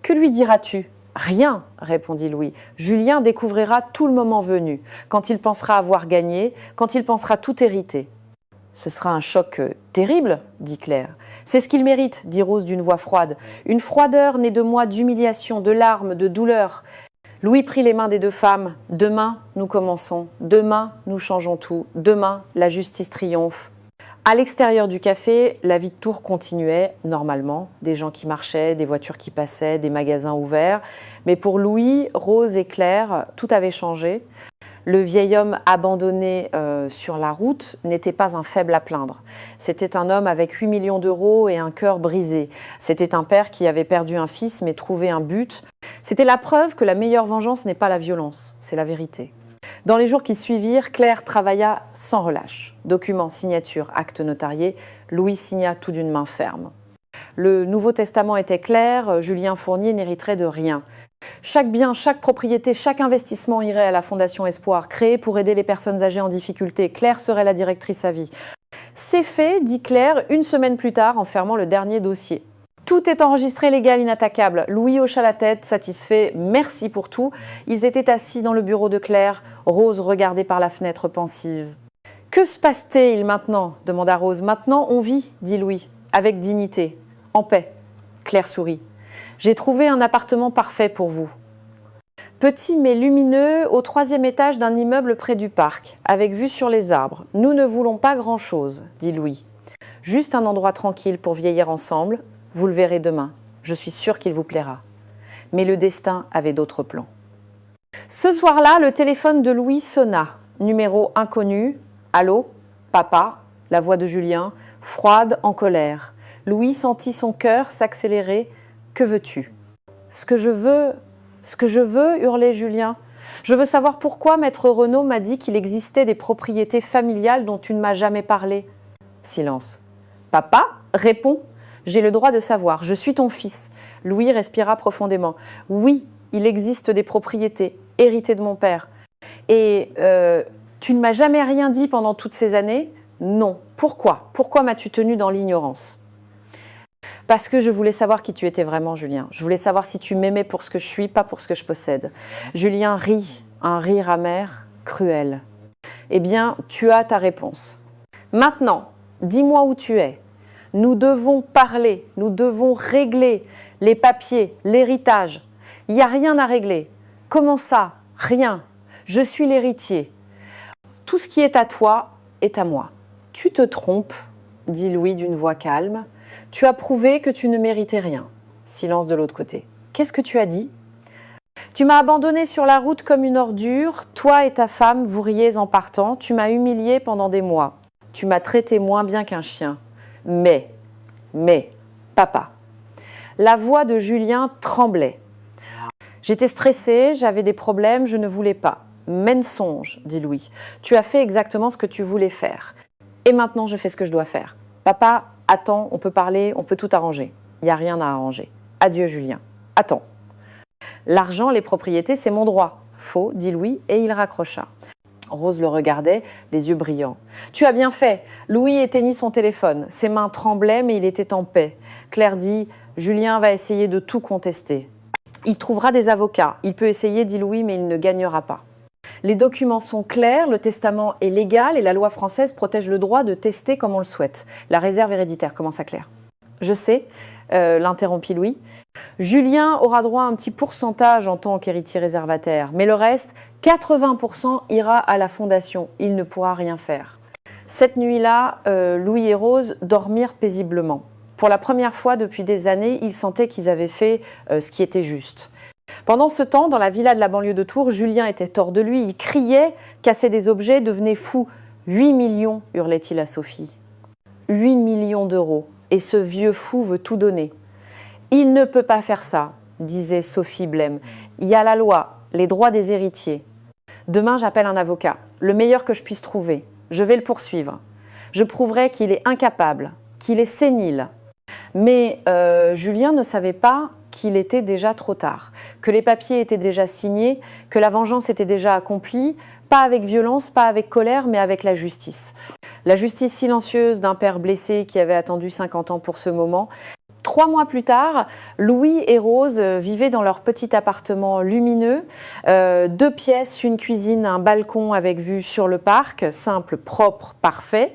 Que lui diras-tu ? Rien, répondit Louis. Julien découvrira tout le moment venu, quand il pensera avoir gagné, quand il pensera tout hériter. Ce sera un choc terrible, dit Claire. C'est ce qu'il mérite, dit Rose d'une voix froide. Une froideur née de mois d'humiliation, de larmes, de douleur. Louis prit les mains des 2 femmes. Demain, nous commençons. Demain, nous changeons tout. Demain, la justice triomphe. À l'extérieur du café, la vie de Tours continuait normalement. Des gens qui marchaient, des voitures qui passaient, des magasins ouverts. Mais pour Louis, Rose et Claire, tout avait changé. Le vieil homme abandonné sur la route n'était pas un faible à plaindre. C'était un homme avec 8 millions d'euros et un cœur brisé. C'était un père qui avait perdu un fils mais trouvé un but. C'était la preuve que la meilleure vengeance n'est pas la violence, c'est la vérité. Dans les jours qui suivirent, Claire travailla sans relâche. Documents, signatures, actes notariés, Louis signa tout d'une main ferme. Le Nouveau Testament était clair, Julien Fournier n'hériterait de rien. Chaque bien, chaque propriété, chaque investissement irait à la Fondation Espoir, créée pour aider les personnes âgées en difficulté. Claire serait la directrice à vie. C'est fait, dit Claire, 1 semaine plus tard, en fermant le dernier dossier. Tout est enregistré, légal, inattaquable. Louis hocha la tête, satisfait. Merci pour tout. Ils étaient assis dans le bureau de Claire. Rose regardait par la fenêtre pensive. Que se passe-t-il maintenant ? Demanda Rose. Maintenant, on vit, dit Louis, avec dignité, en paix. Claire sourit. J'ai trouvé un appartement parfait pour vous. Petit mais lumineux, au 3e étage d'un immeuble près du parc, avec vue sur les arbres. Nous ne voulons pas grand-chose, dit Louis. Juste un endroit tranquille pour vieillir ensemble. Vous le verrez demain. Je suis sûre qu'il vous plaira. Mais le destin avait d'autres plans. Ce soir-là, le téléphone de Louis sonna. Numéro inconnu. Allô ? Papa ? La voix de Julien, froide, en colère. Louis sentit son cœur s'accélérer. Que veux-tu ? Ce que je veux, hurlait Julien. Je veux savoir pourquoi Maître Renaud m'a dit qu'il existait des propriétés familiales dont tu ne m'as jamais parlé. Silence. Papa, réponds. J'ai le droit de savoir. Je suis ton fils. Louis respira profondément. Oui, il existe des propriétés héritées de mon père. Et tu ne m'as jamais rien dit pendant toutes ces années ? Non. Pourquoi ? Pourquoi m'as-tu tenu dans l'ignorance ? Parce que je voulais savoir qui tu étais vraiment, Julien. Je voulais savoir si tu m'aimais pour ce que je suis, pas pour ce que je possède. Julien rit, un rire amer, cruel. Eh bien, tu as ta réponse. Maintenant, dis-moi où tu es. Nous devons parler, nous devons régler les papiers, l'héritage. Il n'y a rien à régler. Comment ça ? Rien. Je suis l'héritier. Tout ce qui est à toi est à moi. Tu te trompes, dit Louis d'une voix calme. Tu as prouvé que tu ne méritais rien. Silence de l'autre côté. Qu'est-ce que tu as dit ? Tu m'as abandonné sur la route comme une ordure. Toi et ta femme, vous riez en partant. Tu m'as humilié pendant des mois. Tu m'as traité moins bien qu'un chien. Mais, papa. La voix de Julien tremblait. J'étais stressée, j'avais des problèmes, je ne voulais pas. Mensonge, dit Louis. Tu as fait exactement ce que tu voulais faire. Et maintenant, je fais ce que je dois faire. Papa, attends, on peut parler, on peut tout arranger. Il n'y a rien à arranger. Adieu, Julien. Attends. L'argent, les propriétés, c'est mon droit. Faux, dit Louis, et il raccrocha. Rose le regardait, les yeux brillants. « Tu as bien fait !» Louis éteignit son téléphone. Ses mains tremblaient, mais il était en paix. Claire dit « Julien va essayer de tout contester. Il trouvera des avocats. Il peut essayer, dit Louis, mais il ne gagnera pas. Les documents sont clairs, le testament est légal et la loi française protège le droit de tester comme on le souhaite. La réserve héréditaire, commença Claire. Je sais, l'interrompit Louis. Julien aura droit à un petit pourcentage en tant qu'héritier réservataire, mais le reste, 80% ira à la fondation. Il ne pourra rien faire. Cette nuit-là, Louis et Rose dormirent paisiblement. Pour la première fois depuis des années, ils sentaient qu'ils avaient fait ce qui était juste. Pendant ce temps, dans la villa de la banlieue de Tours, Julien était hors de lui. Il criait, cassait des objets, devenait fou. 8 millions, hurlait-il à Sophie. 8 millions d'euros. Et ce vieux fou veut tout donner. Il ne peut pas faire ça, disait Sophie blême. Il y a la loi, les droits des héritiers. Demain, j'appelle un avocat, le meilleur que je puisse trouver. Je vais le poursuivre. Je prouverai qu'il est incapable, qu'il est sénile. Mais Julien ne savait pas qu'il était déjà trop tard, que les papiers étaient déjà signés, que la vengeance était déjà accomplie, pas avec violence, pas avec colère, mais avec la justice. La justice silencieuse d'un père blessé qui avait attendu 50 ans pour ce moment. 3 mois plus tard, Louis et Rose vivaient dans leur petit appartement lumineux, 2 pièces, une cuisine, un balcon avec vue sur le parc, simple, propre, parfait.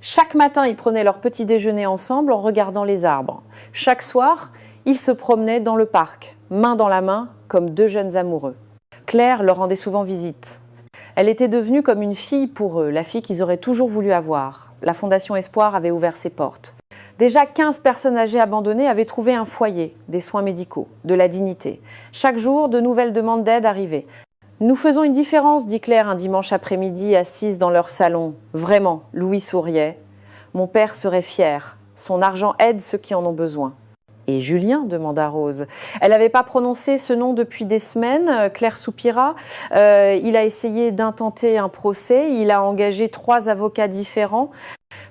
Chaque matin, ils prenaient leur petit déjeuner ensemble en regardant les arbres. Chaque soir, ils se promenaient dans le parc, main dans la main, comme 2 jeunes amoureux. Claire leur rendait souvent visite. Elle était devenue comme une fille pour eux, la fille qu'ils auraient toujours voulu avoir. La Fondation Espoir avait ouvert ses portes. Déjà 15 personnes âgées abandonnées avaient trouvé un foyer, des soins médicaux, de la dignité. Chaque jour, de nouvelles demandes d'aide arrivaient. « Nous faisons une différence », dit Claire un dimanche après-midi, assise dans leur salon. Vraiment, Louis souriait. « Mon père serait fier. Son argent aide ceux qui en ont besoin. » « Et Julien ?» demanda Rose. Elle n'avait pas prononcé ce nom depuis des semaines. Claire soupira. Il a essayé d'intenter un procès. Il a engagé 3 avocats différents.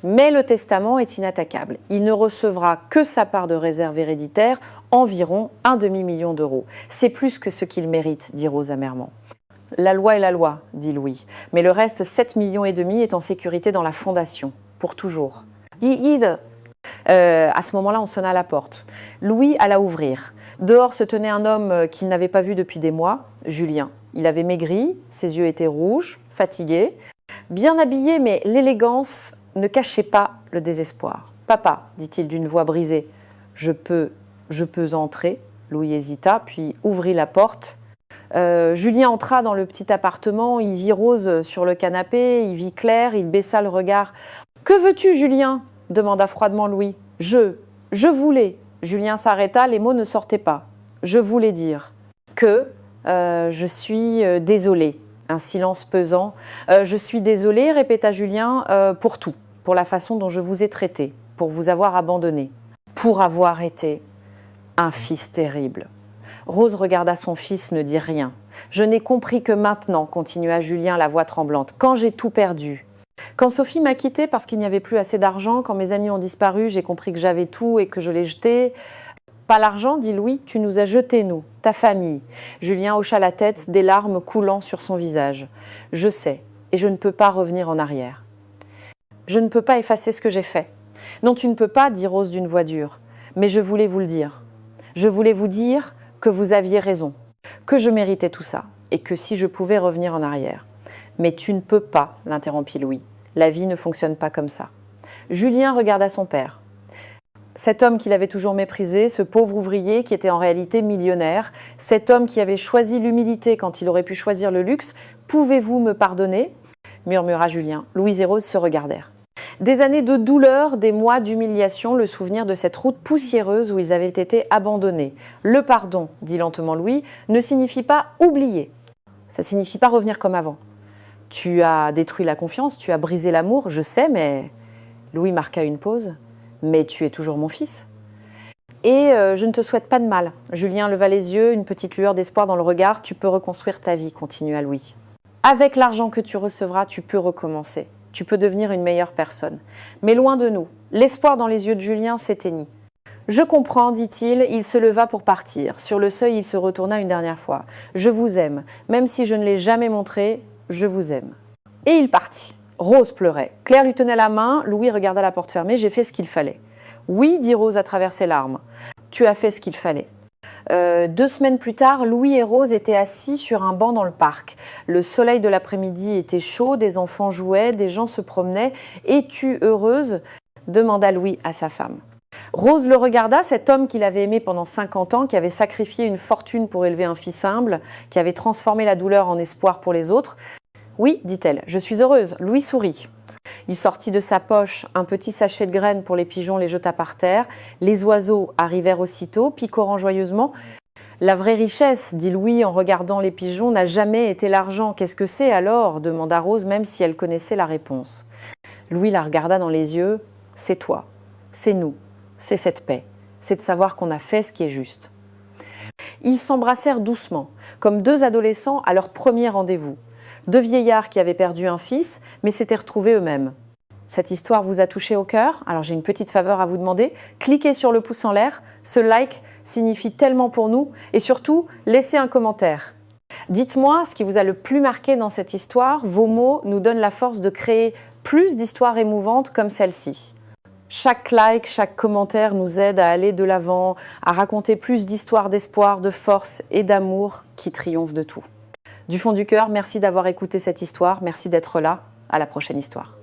Mais le testament est inattaquable. Il ne recevra que sa part de réserve héréditaire, environ un demi-million d'euros. C'est plus que ce qu'il mérite, dit Rose amèrement. La loi est la loi, dit Louis. Mais le reste, 7,5 millions est en sécurité dans la fondation, pour toujours. Guide. À ce moment-là, on sonna à la porte. Louis alla ouvrir. Dehors se tenait un homme qu'il n'avait pas vu depuis des mois, Julien. Il avait maigri, ses yeux étaient rouges, fatigués, bien habillé, mais l'élégance ne cachait pas le désespoir. « Papa, dit-il d'une voix brisée, je peux entrer ?» Louis hésita, puis ouvrit la porte. Julien entra dans le petit appartement, il vit Rose sur le canapé, il vit Claire, il baissa le regard. « Que veux-tu, Julien ?» demanda froidement Louis. « Je voulais. » Julien s'arrêta, les mots ne sortaient pas. « Je voulais dire que je suis désolé. » Un silence pesant. « Je suis désolé, répéta Julien, pour tout, pour la façon dont je vous ai traité, pour vous avoir abandonné, pour avoir été un fils terrible. » Rose regarda son fils, ne dit rien. « Je n'ai compris que maintenant, continua Julien, la voix tremblante, quand j'ai tout perdu. Quand Sophie m'a quittée parce qu'il n'y avait plus assez d'argent, quand mes amis ont disparu, j'ai compris que j'avais tout et que je l'ai jeté. » Pas l'argent, dit Louis, tu nous as jetés, nous, ta famille. Julien hocha la tête, des larmes coulant sur son visage. Je sais, et je ne peux pas revenir en arrière. Je ne peux pas effacer ce que j'ai fait. Non, tu ne peux pas, dit Rose d'une voix dure. Mais je voulais vous le dire. Je voulais vous dire que vous aviez raison, que je méritais tout ça, et que si je pouvais revenir en arrière. Mais tu ne peux pas, l'interrompit Louis. La vie ne fonctionne pas comme ça. Julien regarda son père. Cet homme qu'il avait toujours méprisé, ce pauvre ouvrier qui était en réalité millionnaire, cet homme qui avait choisi l'humilité quand il aurait pu choisir le luxe, pouvez-vous me pardonner ? Murmura Julien. Louise et Rose se regardèrent. Des années de douleur, des mois d'humiliation, le souvenir de cette route poussiéreuse où ils avaient été abandonnés. Le pardon, dit lentement Louis, ne signifie pas oublier. Ça signifie pas revenir comme avant. Tu as détruit la confiance, tu as brisé l'amour, je sais, mais... Louis marqua une pause. Mais tu es toujours mon fils. Et je ne te souhaite pas de mal. Julien leva les yeux, une petite lueur d'espoir dans le regard. Tu peux reconstruire ta vie, continua Louis. Avec l'argent que tu recevras, tu peux recommencer. Tu peux devenir une meilleure personne. Mais loin de nous, l'espoir dans les yeux de Julien s'éteignit. Je comprends, dit-il, il se leva pour partir. Sur le seuil, il se retourna une dernière fois. Je vous aime, même si je ne l'ai jamais montré, je vous aime. Et il partit. Rose pleurait. Claire lui tenait la main, Louis regarda la porte fermée. J'ai fait ce qu'il fallait. Oui, dit Rose à travers ses larmes. Tu as fait ce qu'il fallait. 2 semaines plus tard, Louis et Rose étaient assis sur un banc dans le parc. Le soleil de l'après-midi était chaud, des enfants jouaient, des gens se promenaient. « Es-tu heureuse ?» demanda Louis à sa femme. Rose le regarda, cet homme qu'il avait aimé pendant 50 ans, qui avait sacrifié une fortune pour élever un fils humble, qui avait transformé la douleur en espoir pour les autres. « Oui, dit-elle, je suis heureuse. » Louis sourit. Il sortit de sa poche un petit sachet de graines pour les pigeons, les jeta par terre. Les oiseaux arrivèrent aussitôt, picorant joyeusement. « La vraie richesse, dit Louis en regardant les pigeons, n'a jamais été l'argent. Qu'est-ce que c'est alors ?» demanda Rose, même si elle connaissait la réponse. Louis la regarda dans les yeux. « C'est toi, c'est nous, c'est cette paix, c'est de savoir qu'on a fait ce qui est juste. » Ils s'embrassèrent doucement, comme 2 adolescents à leur premier rendez-vous. 2 vieillards qui avaient perdu un fils, mais s'étaient retrouvés eux-mêmes. Cette histoire vous a touché au cœur? Alors j'ai une petite faveur à vous demander. Cliquez sur le pouce en l'air. Ce like signifie tellement pour nous. Et surtout, laissez un commentaire. Dites-moi ce qui vous a le plus marqué dans cette histoire. Vos mots nous donnent la force de créer plus d'histoires émouvantes comme celle-ci. Chaque like, chaque commentaire nous aide à aller de l'avant, à raconter plus d'histoires d'espoir, de force et d'amour qui triomphent de tout. Du fond du cœur, merci d'avoir écouté cette histoire. Merci d'être là. À la prochaine histoire.